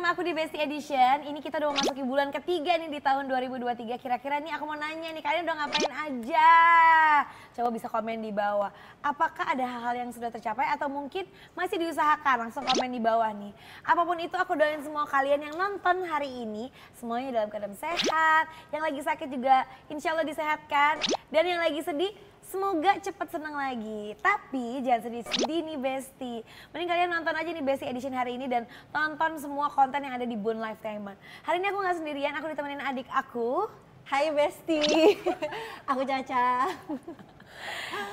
sama aku di Besti Edition. Ini kita udah memasuki bulan ketiga nih di tahun 2023. Kira-kira nih aku mau nanya nih, kalian udah ngapain aja? Coba bisa komen di bawah. Apakah ada hal-hal yang sudah tercapai atau mungkin masih diusahakan? Langsung komen di bawah nih. Apapun itu aku doain semua kalian yang nonton hari ini semuanya dalam keadaan sehat. Yang lagi sakit juga insya Allah disehatkan. Dan yang lagi sedih semoga cepat senang lagi. Tapi jangan sedih-sedih nih Besti. Mending kalian nonton aja nih Besti Edition hari ini dan tonton semua konten yang ada di Bun Lifetime. Hari ini aku gak sendirian, aku ditemenin adik aku. Hai Besti, aku Caca.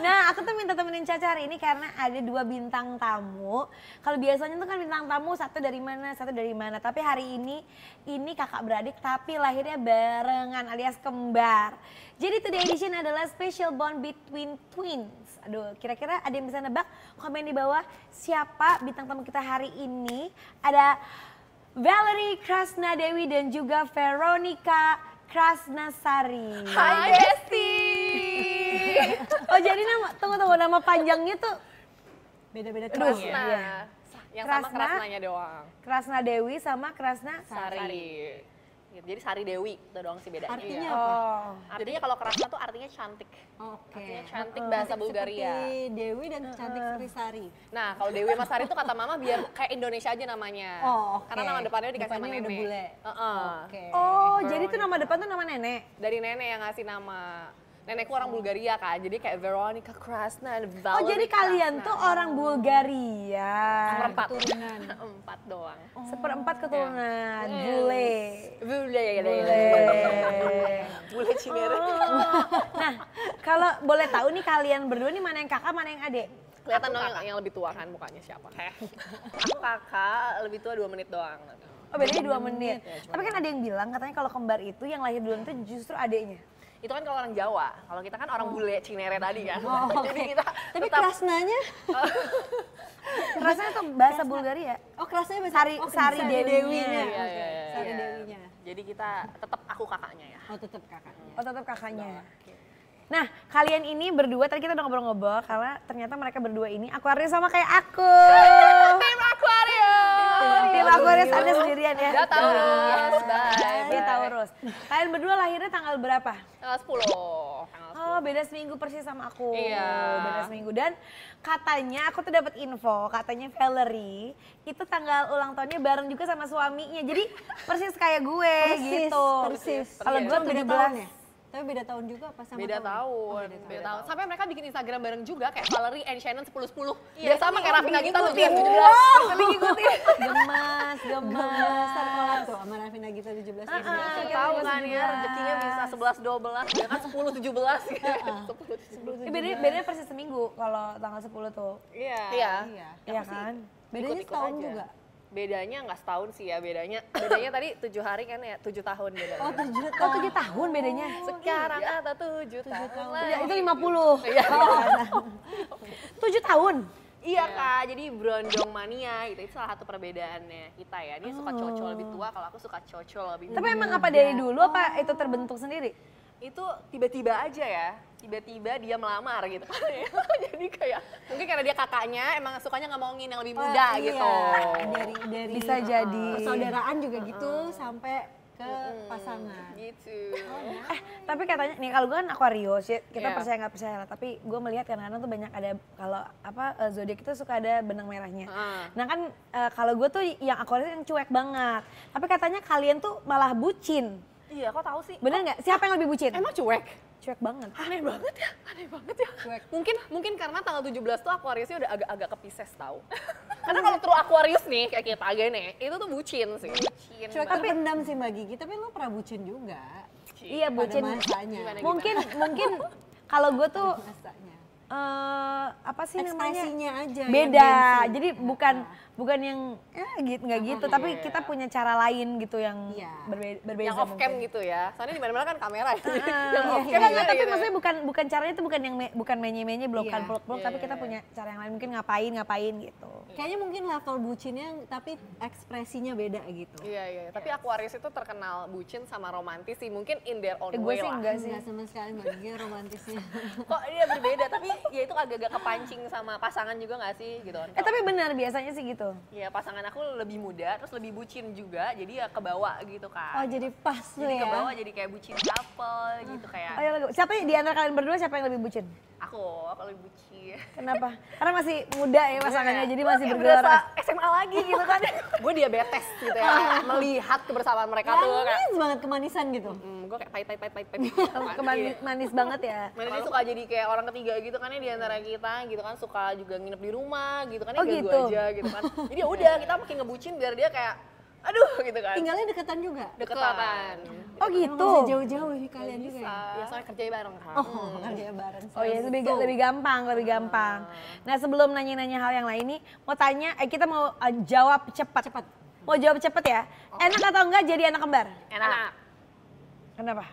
Nah, aku tuh minta temenin Caca hari ini karena ada 2 bintang tamu. Kalau biasanya tuh kan bintang tamu satu dari mana. Tapi hari ini kakak beradik tapi lahirnya barengan alias kembar. Jadi Today Edition adalah special bond between twins. Aduh, kira-kira ada yang bisa nebak? Komen di bawah siapa bintang tamu kita hari ini. Ada Valerie Krasnadewi dan juga Veronica Krasnasari. Hai Besti. Oh jadi tunggu nama panjangnya tuh Beda-beda Krasna. kelas. Iya. Yang sama Krasnanya doang. Krasna Dewi sama Krasna Sari. Gitu. Jadi Sari Dewi, itu doang sih bedanya. Artinya Iya. apa? Oh. Artinya kalau Krasna tuh artinya cantik. Oke. Artinya cantik bahasa Bulgaria. Seperti Dewi dan cantik seperti Sari. Nah kalau Dewi sama Sari tuh kata mama biar kayak Indonesia aja namanya. Oh, oke. Karena nama depannya dikasih sama Depannya udah nenek. bule. Oke. Oh, jadi tuh nama depan tuh nama nenek. Dari nenek yang ngasih nama. Nenekku orang Bulgaria kan, jadi kayak Veronica Krasna dan Valerie Oh, jadi kalian Krasna. tuh orang Bulgaria. Seperempat. Keturunan. 4 doang. Seperempat keturunan, bule. Bule ya, Bule Cinere. Nah, kalau boleh tahu nih kalian berdua nih mana yang kakak, mana yang adik? Kelihatan dong yang lebih tua kan mukanya siapa. Aku kakak, lebih tua 2 menit doang. Oh, bedanya 2 menit. Tapi kan ada yang bilang katanya kalau kembar itu yang lahir duluan itu justru adiknya. Itu kan kalau orang Jawa, kalau kita kan orang bule Cinere tadi kan. Oh, Jadi oke. kita Tapi tetap Krasnanya? Rasanya tuh bahasa Bulgaria. Oh Krasnanya bahasa Sari Dewinya. Iya, Oke, iya, iya, Sari iya. Dewinya. Jadi kita tetap aku kakaknya ya. Oh tetap kakaknya. Oh, tetap kakaknya. Nah, kalian ini berdua tadi kita udah ngobrol-ngobrol karena ternyata mereka berdua ini Aquarius sama kayak aku. Tim Aquarius. Tim Aquarius Anda sendirian ya. Udah Taurus, bye. Dia Taurus. Kalian berdua lahirnya tanggal berapa? Tanggal 10. Tanggal 10. Oh, beda seminggu persis sama aku. Iya. Beda seminggu. Dan katanya aku tuh dapat info, katanya Valerie itu tanggal ulang tahunnya bareng juga sama suaminya. Jadi persis kayak gue gitu. Persis. Kalau gue Beda 17. tahun ya? Tapi beda tahun juga apa sama Beda tahun, Oh, beda tahun. Sampai mereka bikin Instagram bareng juga kayak Valerie and Shannon 10-10. Iya, Biar sama kayak Raffi Nagita tuh ngikutin. 17. Tapi ngikutin. Gemas. Ntar kolab tuh sama Raffi Nagita 17 ini. kita Tahu 17. kan ya, rezekinya bisa 11-12, dia kan 10-17 gitu. 10-17. Bedanya persis seminggu kalau tanggal 10 tuh. Iya. Iya. Iya kan? Bedanya Ikut-ikut setahun aja. juga. Bedanya nggak setahun sih ya, bedanya tadi 7 hari kan ya, 7 tahun bedanya. Oh 7 Oh, tahun. 7 tahun bedanya. Sekarang kata 7 tahun lagi. Itu 50. Iya. 7 tahun. Iya kak, jadi brondong mania gitu, itu salah satu perbedaannya kita ya. Dia suka cowok lebih tua, kalau aku suka cowok lebih muda. Tapi emang apa dari dulu apa itu terbentuk sendiri? Itu tiba-tiba aja ya, tiba-tiba dia melamar gitu. Jadi kayak mungkin karena dia kakaknya emang sukanya ngomongin yang lebih muda Iya. gitu. Dari Bisa jadi. persaudaraan juga gitu sampai ke pasangan. Gitu. Tapi katanya nih kalau gue kan Aquarius ya, kita Iya. percaya nggak percaya lah. Tapi gue melihat kadang-kadang tuh banyak ada kalau zodiak itu suka ada benang merahnya. Nah kan kalau gue tuh yang Aquarius yang cuek banget. Tapi katanya kalian tuh malah bucin. Iya, kok tahu sih? Bener nggak? Siapa yang lebih bucin? Emang cuek? Cuek banget. Aneh banget ya, aneh banget ya. Cuek. Mungkin karena tanggal 17 tuh Aquariusnya udah agak-agak ke Pisces tahu. Karena kalau true Aquarius nih kayak kita gini, itu tuh bucin sih. Bucin Cuek banget. terpendam sih Mbak Gigi, tapi lo pernah bucin juga. Iya bucin. Pada masanya. Gimana? Mungkin kalau gue tuh Masanya. apa sih namanya? Ekspresinya aja. yang Beda. gengsi. Jadi bukan yang gitu nggak gitu, tapi iya. kita punya cara lain gitu yang Iya. berbeda. Yang off cam gitu ya. Soalnya di mana-mana kan kamera ya. Yang Iya, off cam enggak, gimana tapi gitu. maksudnya bukan caranya itu bukan yang bukan menye-menye blokan Iya. peluk-peluk, Iya, tapi iya, kita iya. punya cara yang lain mungkin ngapain gitu. Kayaknya mungkin level bucinnya tapi ekspresinya beda gitu. Iya, iya. Tapi Aquarius itu terkenal bucin sama romantis sih. Mungkin in their own Gue way sih lah. enggak sih. Enggak sama sekali Mbak Gigi romantisnya. Kok dia berbeda, tapi ya itu agak-agak kepancing sama pasangan juga nggak sih gitu kan. Tapi benar biasanya sih gitu. gitu. Iya, pasangan aku lebih muda, terus lebih bucin juga, jadi ya kebawa gitu kan. Oh jadi pas tuh Jadi ya. kebawa jadi kayak bucin couple gitu kayak. Oh, ya, siapa di antara kalian berdua siapa yang lebih bucin? Aku lebih bucin. Kenapa? Karena masih muda ya pasangannya, jadi masih Kayak bergelora. berasa SMA lagi gitu kan. Gue diabetes gitu ya, melihat kebersamaan mereka tuh kayak. Manis banget kemanisan gitu. Gue kayak pahit. Manis banget ya. Mana dia suka jadi kayak orang ketiga gitu kan ya di antara kita gitu kan, suka juga nginep di rumah gitu kan ya, Oh, ganggu gitu? aja gitu kan. Jadi ya udah kita makin ngebucin biar dia kayak aduh gitu kan. Tinggalnya deketan juga. Deketan. Oh Emang gitu. bisa jauh-jauh ini kalian juga ya. Ya soalnya kerja bareng kan. Oh, kerja bareng. Oh ya, lebih gampang. Nah, sebelum nanya-nanya hal yang lain nih, mau tanya, kita mau jawab cepat. Mau jawab cepet ya. Enak atau enggak jadi anak kembar? Enak. Kenapa?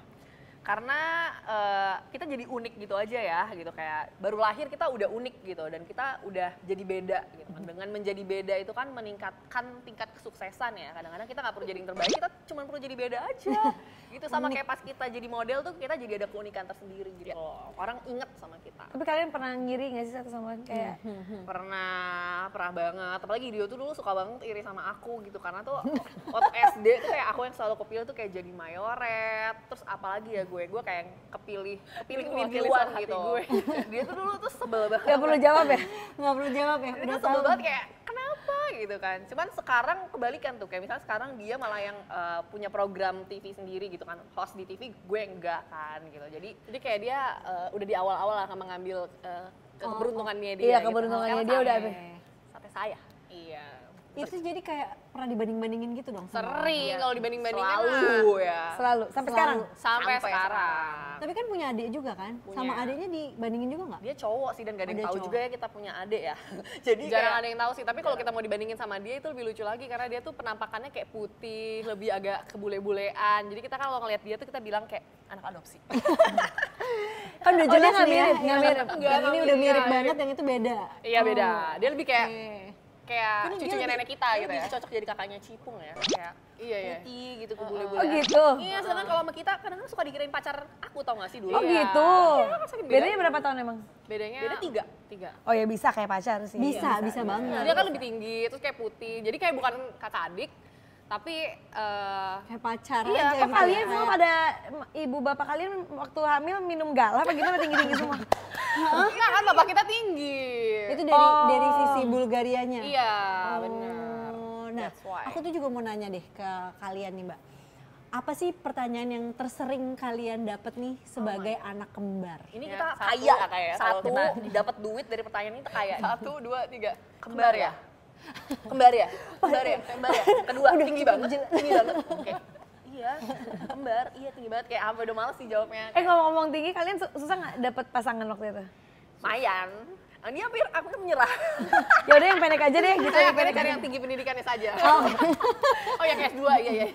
Karena kita jadi unik gitu aja ya gitu, kayak baru lahir kita udah unik gitu dan kita udah jadi beda gitu kan. Dengan menjadi beda itu kan meningkatkan tingkat kesuksesan ya. Kadang-kadang kita nggak perlu jadi yang terbaik, kita cuma perlu jadi beda aja. Gitu sama kayak pas kita jadi model tuh kita jadi ada keunikan tersendiri gitu loh. Orang inget sama kita. Tapi kalian pernah ngiri nggak sih satu sama lain? Kayak Pernah banget. Apalagi dia tuh dulu suka banget iri sama aku gitu karena tuh waktu SD tuh kayak aku yang selalu kepilih tuh kayak jadi mayoret. Terus apalagi ya gue kayak kepilih mimpiwan gitu. Dia tuh dulu tuh sebel banget. nggak perlu jawab ya? Nggak perlu jawab ya. Dia tuh sebel banget kayak kenapa gitu kan. Cuman sekarang kebalikan tuh, kayak misalnya sekarang dia malah yang punya program TV sendiri gitu kan, host di TV, gue enggak kan gitu. Jadi kayak dia udah di awal-awal lah mengambil keberuntungannya dia. Iya, gitu. keberuntungannya Kayak dia udah sampai- apa? sampai saya. Iya. Itu jadi kayak pernah dibanding-bandingin gitu dong. sama Sering kalau dibanding-bandingin Selalu. ya. Selalu. Sampai sekarang? Sampai sekarang. Tapi kan punya adik juga kan? Punya. Sama adiknya dibandingin juga nggak? Dia cowok sih dan gak ada yang Ada tahu cowok. juga ya kita punya adik ya. Jadi jarang ada yang tahu sih. Tapi kalau kita mau dibandingin sama dia itu lebih lucu lagi karena dia tuh penampakannya kayak putih, lebih agak kebule-bulean. Jadi kita kalau ngelihat dia tuh kita bilang kayak anak adopsi. Kan udah Oh, dia jelas nggak nih ya. mirip, nggak mirip. Yang ini udah mirip banget, yang itu beda. Iya beda. Dia lebih kayak kayak Ini dia cucunya lebih- nenek kita dia gitu ya. lebih Cocok jadi kakaknya Cipung ya. Kayak iya putih gitu kebule-bulean. Oh gitu? Iya, sedangkan kalau sama kita kadang-kadang suka dikirain pacar aku, tau gak sih dulu? Oh gitu? saking Bedanya berapa tahun emang? Bedanya tiga. Oh ya bisa kayak pacar sih. Bisa banget. Dia kan lebih tinggi, terus kayak putih. Jadi kayak bukan kakak adik, tapi Kayak pacar Iya, aja. Oh, kalian semua pada ibu bapak kalian waktu hamil minum galah apa gimana tinggi-tinggi semua? enggak kan bapak kita tinggi. Itu Oh. dari sisi Bulgarianya. Iya, benar. Oh, nah, That's why. aku tuh juga mau nanya deh ke kalian nih, Mbak. Apa sih pertanyaan yang tersering kalian dapat nih sebagai anak kembar? Ini Ya, kita satu kaya lah kayak kalau satu kita. dapat duit dari pertanyaan ini kaya. 1, 2, 3. Kembar ya? Kembar ya? Kedua tinggi banget. Oke. Iya, kembar. Iya tinggi banget. Kayak sampai udah males sih jawabnya. Ngomong-ngomong tinggi, kalian susah nggak dapet pasangan waktu itu? Lumayan. Ini aku kan menyerah. Ya udah yang pendek aja deh gitu. Saya yang akhirnya pendek cari aja. yang tinggi pendidikannya saja. Oh yang S2, iya.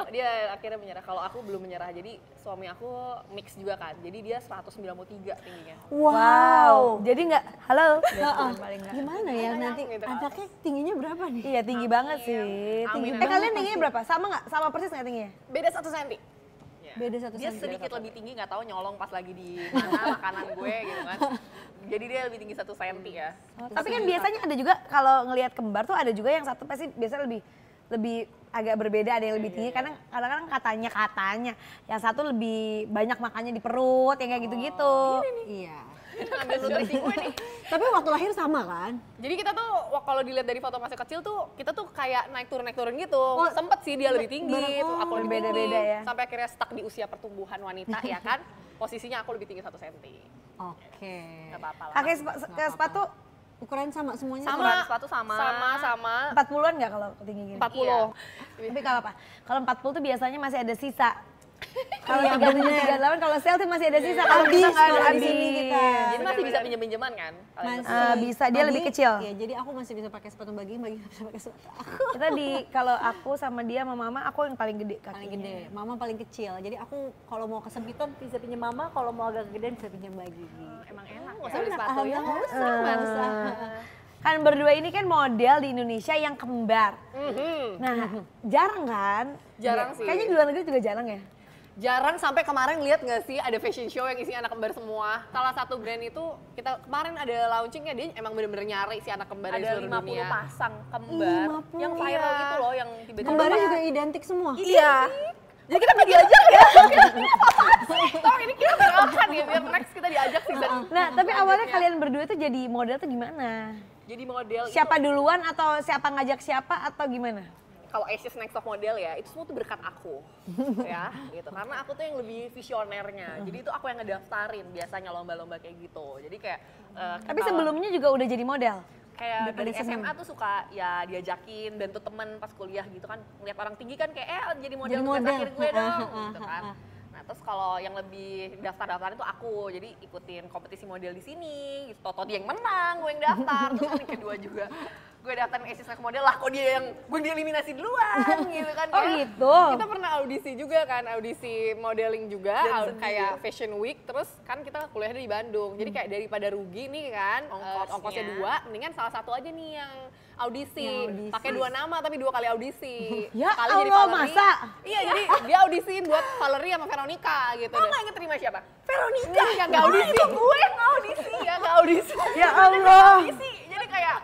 Dia akhirnya menyerah. Kalau aku belum menyerah. Jadi suami aku mix juga kan. Jadi dia 193 tingginya. Wow. Jadi nggak, halo. Paling nggak. Gimana ya nanti gitu. anaknya tingginya berapa nih? Iya tinggi banget sih. Tinggi. Amin. Kalian tingginya berapa? Sama nggak? Sama persis nggak tingginya? Beda 1 cm. Beda 1 Dia senti. sedikit lebih tinggi, nggak tahu nyolong pas lagi di mana makanan gue gitu kan. Jadi dia lebih tinggi 1 cm ya. Tapi kan biasanya ada juga kalau ngelihat kembar tuh ada juga yang satu pasti biasanya lebih agak berbeda, ada yang lebih tinggi karena kadang-kadang katanya yang satu lebih banyak makannya di perut yang kayak gitu-gitu. Iya. Ngambil nutrisi gue nih. Tapi waktu lahir sama kan? Jadi kita tuh kalau dilihat dari foto masih kecil tuh kita tuh kayak naik turun gitu. Sempet sih dia lebih tinggi, terus aku lebih berbeda-beda tinggi, ya. sampai akhirnya stuck di usia pertumbuhan wanita ya kan. Posisinya aku lebih tinggi 1 cm. Oke. Gak apa-apa lah. Pakai sepatu Ukuran sama semuanya? Ukuran sepatu sama. 40-an nggak kalau tinggi gini? 40. Iya. Tapi nggak apa-apa. Kalau 40 tuh biasanya masih ada sisa. Kalau Iya, 37, 38 kalau sel tuh masih ada sisa. Kalau Habis kita nggak ada kalau di habis. sini kita. Jadi masih bisa pinjam-pinjaman kan? Kalau yang Masih. bisa, dia lebih kecil. Iya, jadi aku masih bisa pakai sepatu bagi nggak bisa pakai sepatu aku. Kita kalau aku sama dia sama mama, aku yang paling gede kakinya. Paling gede, mama paling kecil. Jadi aku kalau mau kesempitan bisa pinjam mama, kalau mau agak gedean bisa pinjam bagi. emang enak. Nggak Enak, usah beli sepatu ya. alhamdulillah. Kan berdua ini kan model di Indonesia yang kembar. Nah, jarang kan? Jarang sih. Kayaknya di luar negeri juga jarang ya? Jarang sampai kemarin lihat nggak sih ada fashion show yang isinya anak kembar semua. Salah satu brand itu kita kemarin ada launchingnya, dia emang bener-bener nyari si anak kembar di seluruh dunia. Ada 50 pasang kembar 50, yang viral itu loh, yang tiba-tiba Kembarnya juga identik semua. Iya. Jadi kita nggak diajak ya. Toh ini kita berangkat ya, biar next kita diajak season. Nah, tapi awalnya kalian berdua tuh jadi model tuh gimana? Jadi model Siapa duluan atau siapa ngajak siapa atau gimana? kalau Asia's Next Top Model ya, itu semua tuh berkat aku, ya, gitu. Karena aku tuh yang lebih visionernya. Jadi itu aku yang ngedaftarin biasanya lomba-lomba kayak gitu. Jadi kayak. Tapi sebelumnya juga udah jadi model. Kayak dari SMA tuh suka ya diajakin bantu temen pas kuliah gitu kan, ngeliat orang tinggi kan kayak jadi model tugas akhir gue dong, gitu kan. Nah terus kalau yang lebih daftar-daftarin tuh aku, jadi ikutin kompetisi model di sini, gitu. Toto dia yang menang, gue yang daftar, terus kan yang kedua juga gue daftarin Asia's Next Model lah, kok dia yang gue dieliminasi duluan gitu kan. Oh kayak, gitu. kita pernah audisi juga kan, audisi modeling juga, kayak Fashion Week, terus kan kita kuliahnya di Bandung, jadi kayak daripada rugi nih kan, ongkosnya 2, mendingan salah satu aja nih yang audisi, pakai 2 nama tapi 2 kali audisi. Ya Sekali jadi Allah, Valerie. masa? Iya, jadi dia audisi buat Valerie sama Veronica gitu. Lo nggak inget terima siapa? Veronica yang nggak audisi. Itu gue yang nggak audisi, ya nggak audisi. Ya Allah. Audisi, jadi kayak,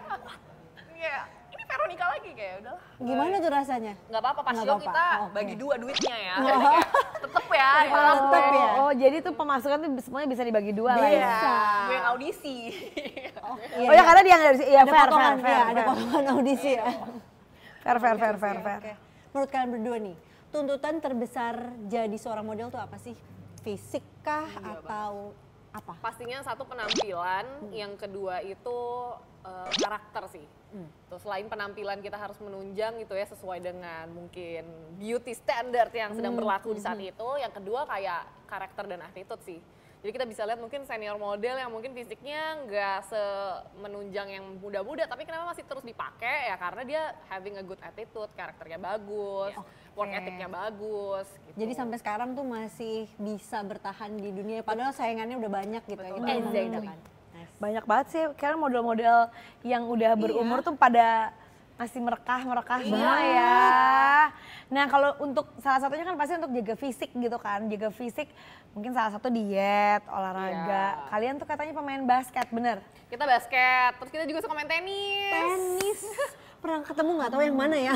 ya ini Veronica lagi kayak udahlah. Gimana tuh rasanya? Nggak apa-apa, pas Nggak show apa-apa. kita Oke. bagi 2 duitnya ya. Jadi kayak, tetep ya. Tetep ya. Oh, jadi tuh pemasukan tuh semuanya bisa dibagi 2 lah ya. Bisa. Gue yang audisi. Oh ya karena dia nggak ada Ada potongan, ya, ada potongan audisi ya. Fair. Oke. Menurut kalian berdua nih, tuntutan terbesar jadi seorang model tuh apa sih? Fisik kah atau apa? Pastinya satu penampilan, yang kedua itu karakter sih. Terus selain penampilan kita harus menunjang gitu ya sesuai dengan mungkin beauty standard yang sedang berlaku di saat itu. Yang kedua kayak karakter dan attitude sih. Jadi kita bisa lihat mungkin senior model yang mungkin fisiknya nggak semenunjang yang muda-muda, tapi kenapa masih terus dipakai ya karena dia having a good attitude, karakternya bagus, work ethicnya bagus. Gitu. Jadi sampai sekarang tuh masih bisa bertahan di dunia, padahal saingannya udah banyak gitu ya. Kita Exactly. kan. Banyak banget sih, karena model-model yang udah berumur tuh pada masih merekah semua ya. Nah kalau untuk salah satunya kan pasti untuk jaga fisik gitu kan, jaga fisik mungkin salah satu diet, olahraga. Kalian tuh katanya pemain basket, bener? Kita basket, terus kita juga suka main tenis. Tenis. Pernah ketemu nggak tahu yang mana ya.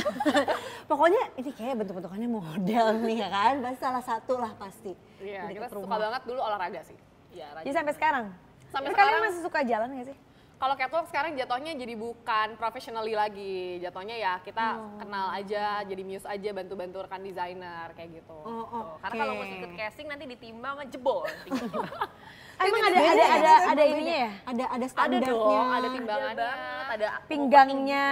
Pokoknya ini kayak bentuk-bentukannya model nih ya kan, pasti salah satu lah pasti. Iya, Di kita dekat suka banget dulu olahraga sih. Iya, Jadi sampai sekarang? Sampai Tapi kalian sekarang. masih suka jalan gak sih? Kalau catwalk sekarang jatuhnya jadi bukan professionally lagi, jatuhnya ya kita kenal aja, jadi muse aja, bantu-bantu rekan desainer kayak gitu. Oh, Karena kalau mau ikut casting nanti ditimbang jebol. Emang ada ininya ya? Ada Ada standarnya. dong, ada timbangannya, ada Pinggangnya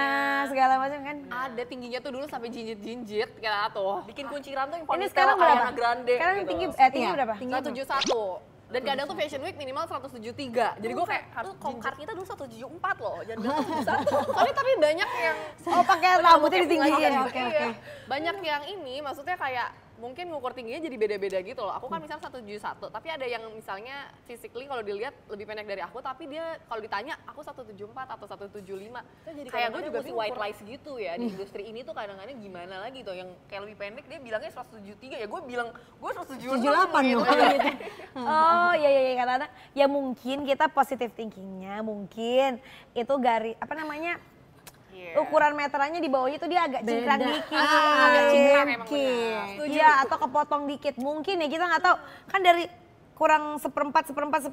segala macam kan? ada tingginya tuh dulu sampai jinjit-jinjit kayak tuh. Bikin kunciran tuh yang Ini ponytail sekarang kayak berapa? Ariana Grande Sekarang gitu. tinggi Iya, berapa? tinggi 171. Dan kadang tuh Fashion Week minimal 173. Jadi gue kayak harus kongkar kita dulu 174 loh. Jangan bilang 171. Soalnya tapi banyak yang Oh pakai rambutnya ditinggiin. Oke. banyak yang ini maksudnya kayak mungkin ngukur tingginya jadi beda-beda gitu loh. Aku kan misalnya 171, tapi ada yang misalnya physically kalau dilihat lebih pendek dari aku, tapi dia kalau ditanya aku 174 atau 175. Kayak gue juga sih white lies gitu ya di industri ini tuh kadang-kadang gimana lagi tuh yang kayak lebih pendek dia bilangnya 173 ya gue bilang gue 178 78 gitu. dong. Oh iya karena ya mungkin kita positive thinkingnya mungkin itu apa namanya ukuran meterannya di bawahnya tuh dia agak cingkrang dikit. Agak cingkrang emang benar. Iya atau kepotong dikit mungkin ya kita nggak tahu kan dari kurang seperempat bisa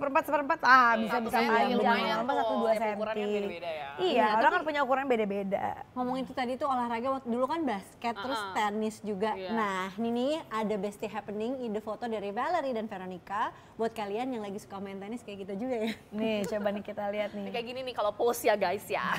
panjang lumayan apa tuh, 1-2 tiap ukurannya senti. beda-beda ya. Iya orang kan punya ukuran beda-beda. Ngomongin itu tadi tuh olahraga waktu dulu kan basket terus tenis juga. Iya. Nah, ini nih ada bestie happening ide foto dari Valerie dan Veronica buat kalian yang lagi suka main tenis kayak kita juga ya. Nih coba nih kita lihat nih. Kayak gini nih kalau pose ya guys ya.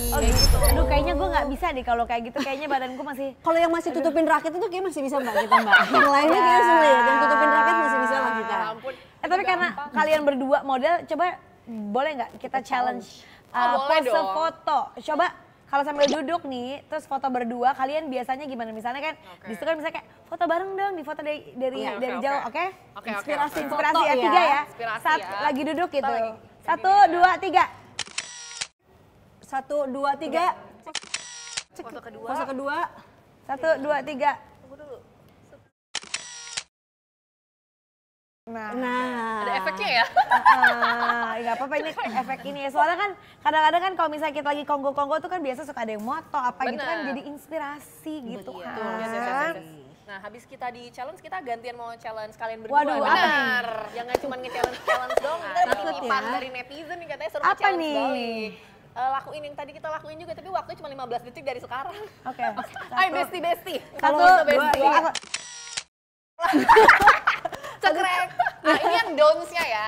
Oh gitu. Aduh kayaknya gue nggak bisa deh kalau kayak gitu. Kayaknya badanku masih. Kalau yang masih tutupin raket itu kayak masih bisa Mbak kita Mbak. Yang lainnya kayak sulit. Yang tutupin raket masih bisa lah kita. Ampun. Tapi karena kalian berdua model, coba boleh nggak kita challenge boleh pose dong. foto. Coba kalau sambil duduk nih, terus foto berdua, kalian biasanya gimana? Misalnya kan, di situ kan misalnya kayak foto bareng dong, di foto dari Oke, jauh, oke. oke? Oke, Inspirasi foto ya, ya. 3 ya. Inspirasi Saat ya. lagi duduk gitu. 1, 2, 3. 1, 2, 3. Foto kedua. Pose kedua. 1, 2, 3. Tunggu dulu. Nah. Ada efeknya ya? Nggak apa-apa ini efek ini ya. Soalnya kan kadang-kadang kan kalau misalnya kita lagi konggo-konggo tuh kan biasa suka ada yang moto apa gitu kan Bener. jadi inspirasi gitu Betul. kan. Yes. Nah, habis kita di challenge, kita gantian mau challenge kalian berdua. Waduh, apa benar. Yang nggak cuma nge-challenge dong. Nanti Takut titipan ya. dari netizen nih katanya suruh Apa nge-challenge nih? balik. Lakuin yang tadi kita lakuin juga, tapi waktunya cuma 15 detik dari sekarang. Oke. Hai besti. Satu, Halo, dua, tiga. Cekrek. Nah, ini yang downs-nya ya.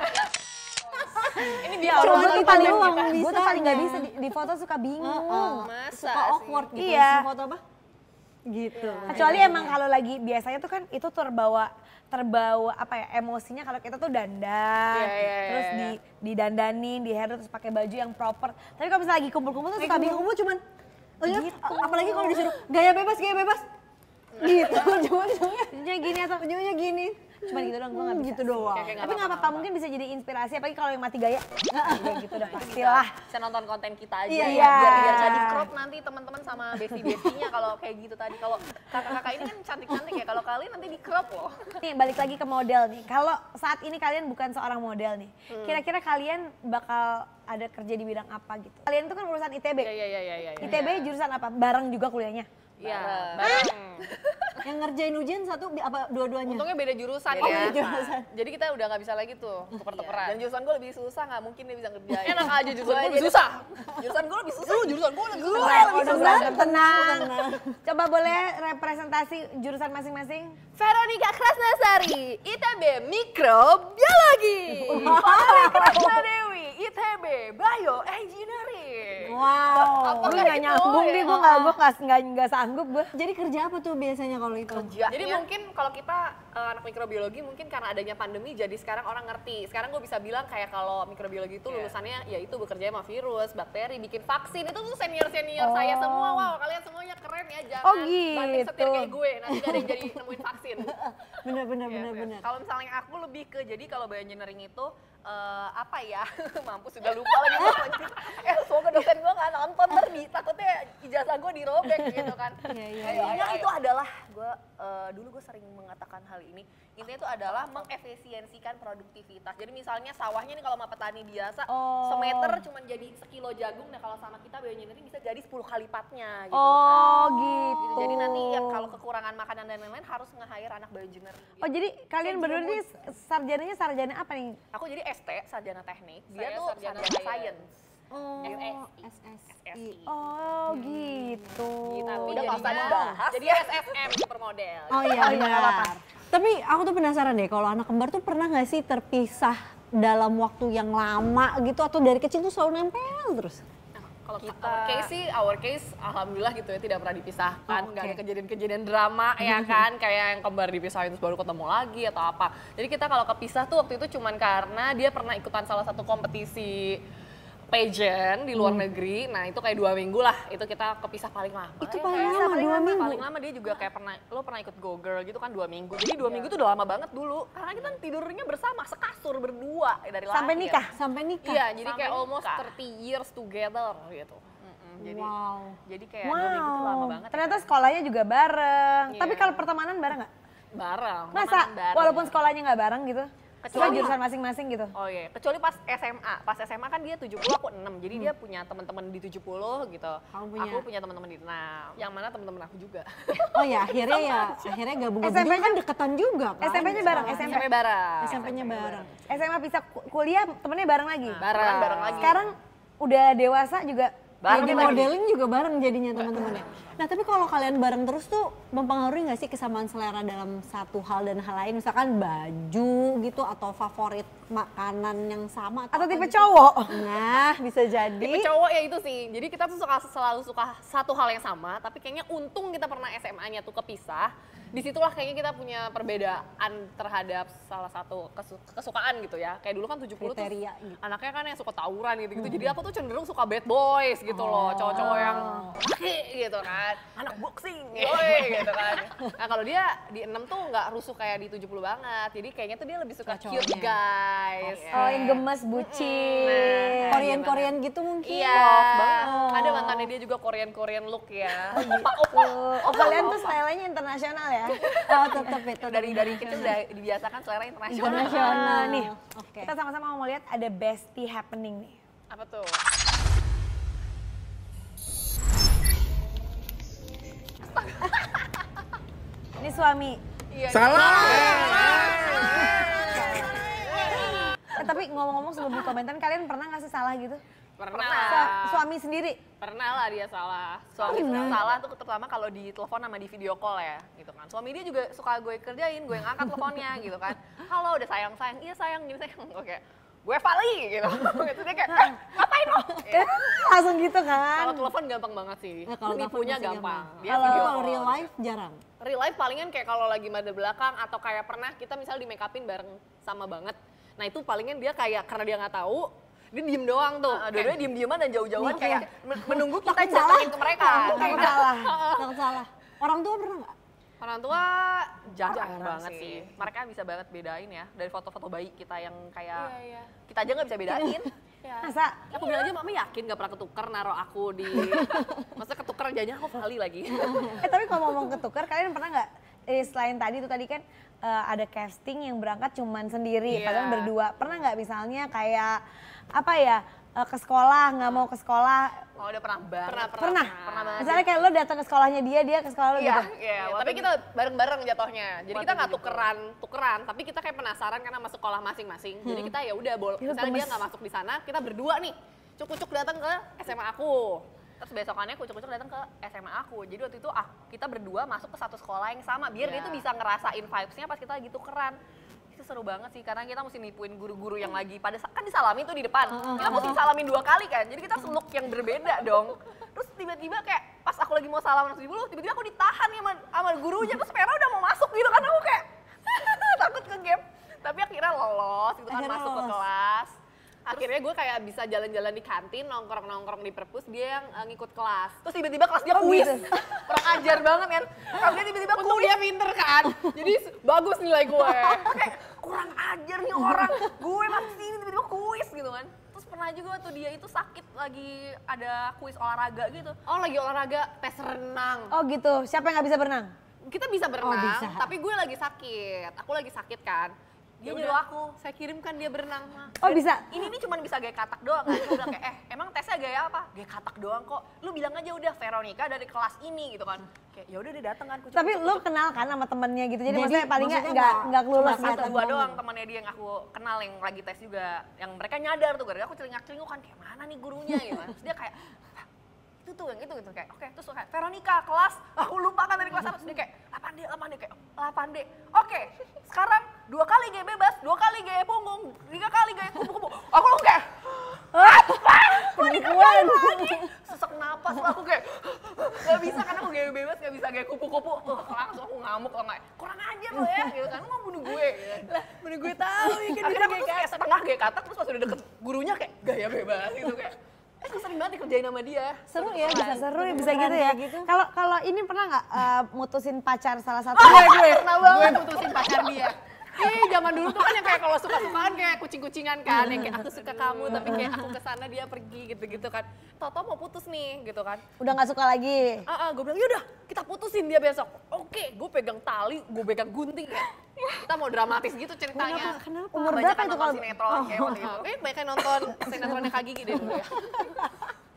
Ini Ya before Allah, Cuma gue tuh kita paling doang gue tuh paling nggak bisanya. bisa di foto suka bingung. Masa Suka sih? awkward gitu. Iya. Foto apa? Gitu. Kecuali emang kalau lagi biasanya tuh kan itu terbawa apa ya emosinya kalau kita tuh dandan, Iya. terus didandanin, di hair terus pakai baju yang proper. Tapi kalau misalnya lagi kumpul-kumpul tuh suka bingung. Kumpul cuman oh ya, Gitu. apalagi kalau disuruh gaya bebas gitu. Ujungnya gini atau Ujungnya gini. cuma gitu doang gue nggak bisa. Gitu doang. Kayak nggak Tapi nggak apa-apa, mungkin bisa jadi inspirasi apalagi kalau yang mati gaya. Ya gitu udah pastilah. Bisa nonton konten kita aja Iya. ya, biar nggak di crop nanti teman-teman sama besti-bestinya kalau kayak gitu tadi. Kalau kakak-kakak ini kan cantik-cantik ya, kalau kalian nanti di crop loh. Nih balik lagi ke model nih. Kalau saat ini kalian bukan seorang model nih, kira-kira kalian bakal ada kerja di bidang apa gitu? Kalian itu kan urusan ITB. Iya. ITB jurusan apa? Bareng juga kuliahnya? Iya, bareng. Yang ngerjain ujian satu apa dua-duanya? Untungnya beda jurusan Oh, ya. beda jurusan. Jadi kita udah nggak bisa lagi tuh tuker-tukeran. Dan jurusan gue lebih susah, nggak mungkin dia bisa ngerjain. Enak aja jurusan gue lebih susah. Jurusan gue lebih susah. Jurusan gue lebih susah. Udah berantem, tenang. Coba boleh representasi jurusan masing-masing? Veronica Krasnasari, ITB Mikrobiologi. Krasna Dewi, ITB Bioengineering. Wow. Apakah Gue nggak itu nyambung ya? nih, gue nggak sanggup gue. Jadi kerja apa tuh biasanya kalau itu? Jadi mungkin kalau kita anak mikrobiologi mungkin karena adanya pandemi jadi sekarang orang ngerti. Sekarang gue bisa bilang kayak kalau mikrobiologi itu lulusannya ya itu bekerja sama virus, bakteri, bikin vaksin. Itu tuh senior-senior saya semua. Wow, kalian semuanya keren ya, jangan Oh, banting setir gitu. kayak gue. Nanti gak ada yang jadi nemuin vaksin. Bener. Kalau misalnya aku lebih ke jadi kalau bioengineering itu apa ya? Mampus sudah lupa lagi gue lanjut. Semoga dosen gue gak nonton ntar takutnya ijazah gue dirobek gitu kan. Intinya itu adalah gue dulu gue sering mengatakan hal ini. Intinya itu adalah mengefisiensikan produktivitas. Jadi misalnya sawahnya nih kalau sama petani biasa semeter cuma jadi sekilo jagung. Nah kalau sama kita bioengineering bisa jadi 10 kali lipatnya gitu Oh kan. gitu. Jadi nanti ya kalau kekurangan makanan dan lain-lain harus nge-hire anak bioengineer. Oh jadi kalian berdua ini sarjananya sarjana apa nih? Aku jadi ST, sarjana teknik. Dia Saya tuh sarjana sarjana science. science. Oh, SSI. SSI. Oh gitu. Tapi udah jadinya- nggak usah dibahas. Jadi SSM supermodel. Oh iya benar. Tapi aku tuh penasaran deh kalau anak kembar tuh pernah nggak sih terpisah dalam waktu yang lama gitu atau dari kecil tuh selalu nempel terus? Kalau our case alhamdulillah gitu ya tidak pernah dipisahkan, nggak ada kejadian-kejadian drama ya kan, kayak yang kembar dipisahin terus baru ketemu lagi atau apa. Jadi kita kalau kepisah tuh waktu itu cuman karena dia pernah ikutan salah satu kompetisi pageant di luar negeri, nah itu kayak 2 minggu lah, itu kita kepisah paling lama. Itu Ya, paling kayak lama, 2 minggu? Paling lama dia juga kayak lo pernah ikut Go Girl gitu kan 2 minggu, jadi 2 minggu tuh udah lama banget dulu, karena kita tidurnya bersama, sekasur berdua dari Sampai lahir. nikah? Sampai nikah? Iya, jadi Sampai kayak almost nikah. 30 years together gitu. Jadi, Wow. jadi kayak 2 minggu tuh lama banget. Ternyata sekolahnya juga bareng. Iya. Tapi kalau pertemanan bareng nggak? Bareng. Masa? temenan bareng. Walaupun sekolahnya nggak bareng gitu? Cuma Kecuali- jurusan masing-masing gitu? Oh iya, kecuali pas SMA. Pas SMA kan dia 70, aku 6. Jadi dia punya teman-teman di 70 gitu. Kamu punya? Aku punya teman-teman di 6. Yang mana teman-teman aku juga. Oh ya akhirnya gabung-gabung SMP-nya kan deketan juga kan? SMP-nya bareng, SMP. SMP bareng. SMP-nya bareng. SMA bisa kuliah temennya bareng lagi? Bareng. Bareng lagi. Sekarang udah dewasa juga Bareng Lagi lagi. modeling juga bareng jadinya teman-temannya. Nah tapi kalau kalian bareng terus tuh mempengaruhi nggak sih kesamaan selera dalam satu hal dan hal lain? Misalkan baju gitu atau favorit makanan yang sama? atau apa tipe gitu? cowok? Nah bisa jadi. Tipe cowok ya itu sih. Jadi kita tuh selalu suka satu hal yang sama, tapi kayaknya untung kita pernah SMA-nya tuh kepisah. Disitulah kayaknya kita punya perbedaan terhadap salah satu kesukaan gitu ya. Kayak dulu kan 70 Kriteria tuh gitu. anaknya kan yang suka tawuran gitu-gitu. Jadi aku tuh cenderung suka bad boys gitu loh, cowok-cowok yang laki gitu. gitu kan. Anak boxing, woi gitu kan. Nah kalau dia di 6 tuh nggak rusuh kayak di 70 banget. Jadi kayaknya tuh dia lebih suka cute guys. Oh, yang gemes, bucin. Korean gitu mungkin. Iya, banget. Ada mantannya dia juga Korean look ya. Opa. Oh, kalian tuh stylenya internasional ya? Oh, tetep itu. Dari kecil udah dibiasakan selera internasional. Internasional nih. Oke. Kita sama-sama mau lihat ada bestie happening nih. Apa tuh? Ini suami. Iya. Salah. Tapi ngomong-ngomong sebelum di komentar, kalian pernah nggak sih salah gitu? Pernah. Suami sendiri? Pernah lah dia salah. Suami salah tuh terutama kalau di telepon sama di video call ya, gitu kan. Suami dia juga suka gue kerjain, gue yang angkat teleponnya gitu kan. Halo, udah sayang, iya sayang, gini sayang. Oke, gue Vali gitu. Gitu dia kayak, ngapain lo? Langsung gitu kan? Kalau telepon gampang banget sih. Ya, kalau Nipunya telepon masih gampang. gampang. Dia Tapi video kalau call. real life jarang. Real life palingan kayak kalau lagi mada belakang atau kayak pernah kita misal di make upin bareng sama banget. Nah itu palingan dia kayak karena dia nggak tahu, dia diem doang tuh. Dua-duanya diem-dieman dan jauh-jauhan kayak menunggu kita jatuhin ke mereka. Takut salah. Takut salah. Orang tua pernah nggak? Orang tua jarang banget sih. Mereka bisa banget bedain ya dari foto-foto bayi kita yang kayak kita aja nggak bisa bedain. Masa? Aku bilang aja mama yakin gak pernah ketuker naruh aku di masa ketuker jangan aku Vali lagi. Tapi kalau ngomong ketukar, kalian pernah nggak? Selain tadi kan ada casting yang berangkat cuman sendiri, Iya. padahal berdua. Pernah nggak misalnya kayak apa ya, ke sekolah, nggak mau ke sekolah? Oh udah pernah banget. Pernah? banget. Misalnya kayak lo datang ke sekolahnya dia ke sekolah lo Iya, gitu? iya. Tapi kita bareng-bareng jatuhnya. Jadi kita nggak tukeran, tapi kita kayak penasaran karena masuk sekolah masing-masing. Jadi kita ya udah, misalnya dia nggak masuk di sana, kita berdua nih, cuk-cuk datang ke SMA aku. Terus besokannya kucuk-kucuk datang ke SMA aku. Jadi waktu itu kita berdua masuk ke satu sekolah yang sama, biar dia tuh bisa ngerasain vibes-nya pas kita lagi tukeran. Itu seru banget sih, karena kita mesti nipuin guru-guru yang lagi kan disalamin tuh di depan. Kita mesti salamin 2 kali kan, jadi kita look yang berbeda dong. Terus tiba-tiba kayak pas aku lagi mau salaman sama dulu, tiba-tiba aku ditahan nih sama gurunya, terus Vera udah mau masuk gitu kan, aku kayak takut ke game. Tapi akhirnya lolos gitu kan, Akhirnya masuk ke lolos. kelas. Akhirnya gue kayak bisa jalan-jalan di kantin, nongkrong-nongkrong di perpus, dia yang ngikut kelas. Terus tiba-tiba kelas dia kuis. Kurang ajar banget kan. Kelas dia tiba-tiba kuis. Untung dia pinter kan. Jadi bagus nilai gue. Kayak kurang ajar nih orang. Gue masih sini tiba-tiba kuis gitu kan. Terus pernah juga waktu dia itu sakit lagi ada kuis olahraga gitu. Oh lagi olahraga tes renang. Oh gitu, siapa yang nggak bisa berenang? Kita bisa berenang, bisa. tapi gue lagi sakit. Aku lagi sakit kan. Dia nyuruh aku, saya kirimkan dia berenang. Oh bisa? Ini cuma bisa gaya katak doang kan. Dia bilang kayak, emang tesnya gaya apa? Gaya katak doang kok. Lu bilang aja udah Veronica dari kelas ini gitu kan. Kayak ya udah dia datang kan. Tapi lo kenal kan sama temennya gitu, jadi Jadi, maksudnya paling maksudnya nggak kelulus cuma gitu. satu. dua doang temannya dia yang aku kenal yang lagi tes juga. Yang mereka nyadar tuh, gara-gara aku celingak-celinguk kan kayak mana nih gurunya gitu kan. Terus dia kayak, itu tuh yang itu gitu kayak oke, terus kayak Veronica kelas aku lupa kan dari kelas apa, terus dia kayak 8D kayak 8D. Oke, sekarang 2 kali gaya bebas, 2 kali gaya punggung, 3 kali gaya kupu-kupu. Aku langsung kayak apa? Kok dikerjain lagi? Sesak napas lah aku kayak gak bisa kan aku gaya bebas, gak bisa gaya kupu-kupu. Langsung aku ngamuk lah kayak kurang ajar lo ya gitu kan, lu mau bunuh gue gitu. Lah bunuh gue tahu ya kan. Akhirnya aku tuh kayak setengah gaya katak, terus pas udah deket gurunya kayak gaya bebas gitu kayak sering banget dikerjain sama dia. Seru ya bisa Seru ya bisa gitu ya. Kalau ini pernah nggak mutusin pacar salah satu? Gue putusin pacar dia. Zaman dulu tuh kan yang kayak kalau suka-sukaan kayak kucing-kucingan kan, yang kayak aku suka kamu tapi kayak aku kesana dia pergi gitu-gitu kan. Toto mau putus nih gitu kan. Udah nggak suka lagi? Gue bilang yaudah kita putusin dia besok. Oke, gue pegang tali, gue pegang gunting ya. Kita mau dramatis gitu ceritanya. Kenapa? Umur Banyak berapa itu nonton kalau? sinetron kayak waktu itu. Banyak yang nonton sinetronnya Kak Gigi deh dulu ya.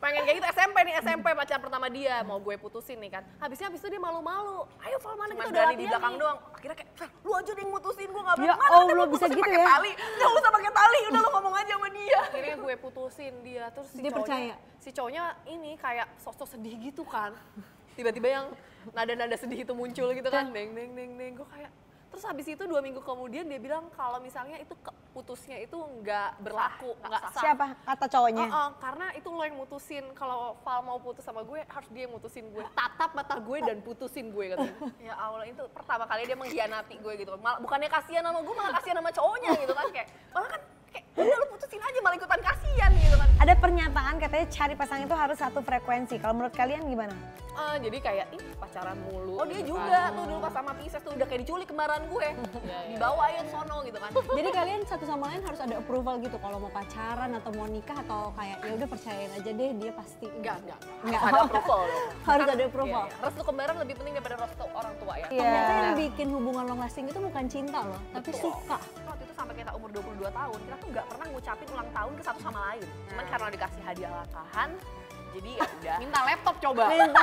Pengen kayak gitu SMP pacar pertama dia mau gue putusin nih kan. Habis itu dia malu-malu. Ayo Val mana kita udah di belakang doang. Akhirnya kayak Val lu aja yang mutusin gue nggak Ya berani. Allah bisa gitu ya? Tali, nggak usah pakai tali. Udah lu ngomong aja sama dia. Akhirnya gue putusin dia terus Dia percaya? Si cowoknya ini kayak sosok sedih gitu kan. Tiba-tiba yang nada-nada sedih itu muncul gitu kan. Deng. Gue kayak terus habis itu 2 minggu kemudian dia bilang kalau misalnya itu putusnya itu nggak berlaku, nggak sah. Siapa kata cowoknya? Karena itu lo yang mutusin. Kalau Val mau putus sama gue, harus dia yang mutusin gue. Tatap mata gue dan putusin gue katanya. Ya Allah, itu pertama kali dia mengkhianati gue gitu. Malah bukannya kasihan sama gue, malah kasihan sama cowoknya gitu kan. Kayak malah kan kayak Udah lu putusin aja malah ikutan kasihan gitu kan. Ada pernyataan katanya cari pasangan itu harus satu frekuensi. Kalau menurut kalian gimana? Jadi kayak ih pacaran mulu. Oh dia gitu juga kan. tuh dulu pas sama Pisces tuh udah kayak diculik kembaran gue. Dibawa aja sono gitu kan. Jadi kalian satu sama lain harus ada approval gitu kalau mau pacaran atau mau nikah atau kayak ya udah percayain aja deh dia pasti. Enggak. Enggak. Harus ada approval dong. Harus Kan, ada approval. iya. Restu kembaran lebih penting daripada restu orang tua ya. Iya. Ternyata yang bikin hubungan long lasting itu bukan cinta loh, tapi Betul. suka. Waktu itu sampai kita umur 22 tahun, kita tuh nggak pernah ngucapin ulang tahun ke satu sama lain. Cuman karena dikasih hadiah lakahan, jadi ya udah. Minta laptop coba. Minta.